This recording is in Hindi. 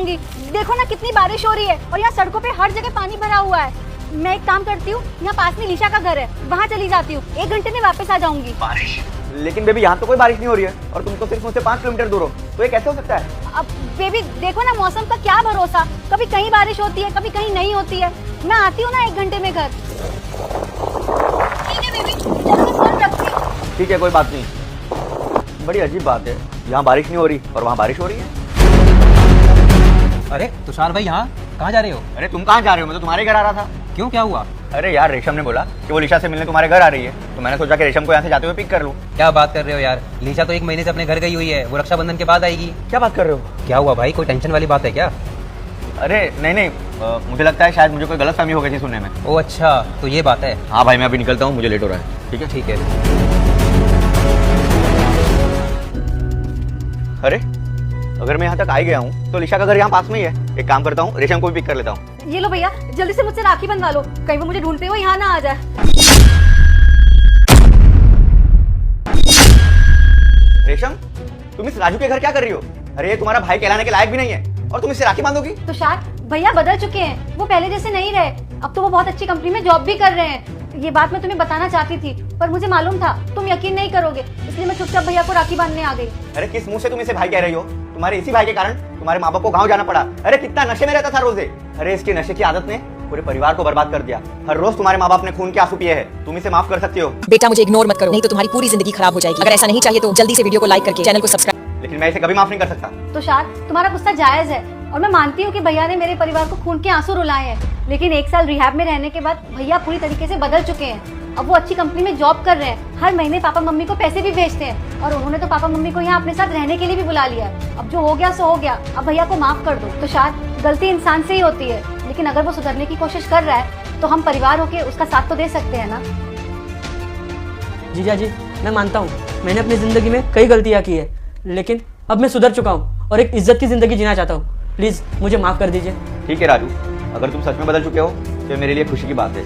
जाऊंगी। देखो ना कितनी बारिश हो रही है और यहाँ सड़कों पे हर जगह पानी भरा हुआ है। मैं एक काम करती हूँ, यहाँ पास में लीशा का घर है, वहाँ चली जाती हूँ। 1 घंटे में वापस आ जाऊंगी। बारिश? लेकिन बेबी यहाँ तो कोई बारिश नहीं हो रही है और तुम तो सिर्फ मुझसे 5 किलोमीटर दूर हो, तो ये कैसे हो सकता है? अब बेबी देखो ना, मौसम का क्या भरोसा, कभी कहीं बारिश होती है, कभी कहीं नहीं होती है। मैं आती हूँ ना 1 घंटे में घर। ठीक है बेबी, जल्दी फोन रखती। ठीक है, कोई बात नहीं। बड़ी अजीब बात है, यहाँ बारिश नहीं हो रही और वहाँ बारिश हो रही है। अरे तुषार भाई, यहाँ कहाँ जा रहे हो? अरे तुम कहाँ जा रहे हो? मैं तो तुम्हारे घर आ रहा था। क्यों, क्या हुआ? अरे यार, रेशम ने बोला कि वो लीशा से मिलने तुम्हारे घर आ रही है, तो मैंने सोचा कि रेशम को यहाँ से जाते हुए पिक कर लूँ। क्या बात कर रहे हो यार, लीशा तो 1 महीने से अपने घर गई हुई है, वो रक्षाबंधन के बाद आएगी। क्या बात कर रहे हो? क्या हुआ भाई, कोई टेंशन वाली बात है क्या? अरे नहीं नहीं, मुझे लगता है शायद मुझे कोई गलतफहमी हो गई थी सुनने में। ओ अच्छा, तो ये बात है। हाँ भाई, मैं अभी निकलता हूँ, मुझे लेट हो रहा है। ठीक है ठीक है। अरे अगर मैं यहाँ तक आ ही गया हूँ तो लीशा का घर यहाँ पास में ही है। एक काम करता हूँ, रेशम को भी पिक कर लेता हूँ। ये लो भैया, जल्दी से मुझसे राखी बंधवा लो, कहीं वो मुझे ढूंढते हुए यहाँ ना आ जाए। रेशम, तुम इस राजू के घर क्या कर रही हो? अरे ये तुम्हारा भाई कहलाने के लायक भी नहीं है और तुम इससे राखी बांधोगी? तुषार भैया बदल चुके हैं, वो पहले जैसे नहीं रहे। अब तो वो बहुत अच्छी कंपनी में जॉब भी कर रहे हैं। ये बात मैं तुम्हें बताना चाहती थी, पर मुझे मालूम था तुम यकीन नहीं करोगे, इसलिए मैं चुपचाप भैया को राखी बांधने आ गई। अरे किस मुंह से तुम इसे भाई कह रही हो? तुम्हारे इसी भाई के कारण तुम्हारे माँ बाप को गाँव जाना पड़ा। अरे कितना नशे में रहता था रोजे। अरे इसके नशे की आदत ने पूरे परिवार को बर्बाद कर दिया। हर रोज तुम्हारे माँ बाप ने खून के आंसू पिए हैं। तुम इसे माफ कर सकती हो? बेटा मुझे इग्नोर मत करो, नहीं तो तुम्हारी पूरी जिंदगी खराब हो जाएगी। अगर ऐसा नहीं चाहिए तो जल्दी से वीडियो को लाइक करके चैनल को सब्सक्राइब। लेकिन मैं इसे कभी माफ नहीं कर सकता। तुषार तुम्हारा गुस्सा जायज है और मैं मानती हूँ कि भैया ने मेरे परिवार को खून के आंसू रुलाए हैं, लेकिन 1 साल रिहैब में रहने के बाद भैया पूरी तरीके से बदल चुके हैं। अब वो अच्छी कंपनी में जॉब कर रहे हैं, हर महीने पापा मम्मी को पैसे भी भेजते हैं और उन्होंने तो पापा मम्मी को यहाँ अपने साथ रहने के लिए भी बुला लिया है। अब जो हो गया सो हो गया, अब भैया को माफ कर दो। तुषार गलती इंसान से ही होती है, लेकिन अगर वो सुधरने की कोशिश कर रहा है तो हम परिवार होके उसका साथ तो दे सकते हैं ना। जीजा जी, मैं मानता हूँ मैंने अपनी जिंदगी में कई गलतियाँ की है, लेकिन अब मैं सुधर चुका हूँ और एक इज्जत की जिंदगी जीना चाहता हूँ। प्लीज मुझे माफ कर दीजिए। ठीक है राजू, अगर तुम सच में बदल चुके हो तो ये मेरे लिए खुशी की बात है।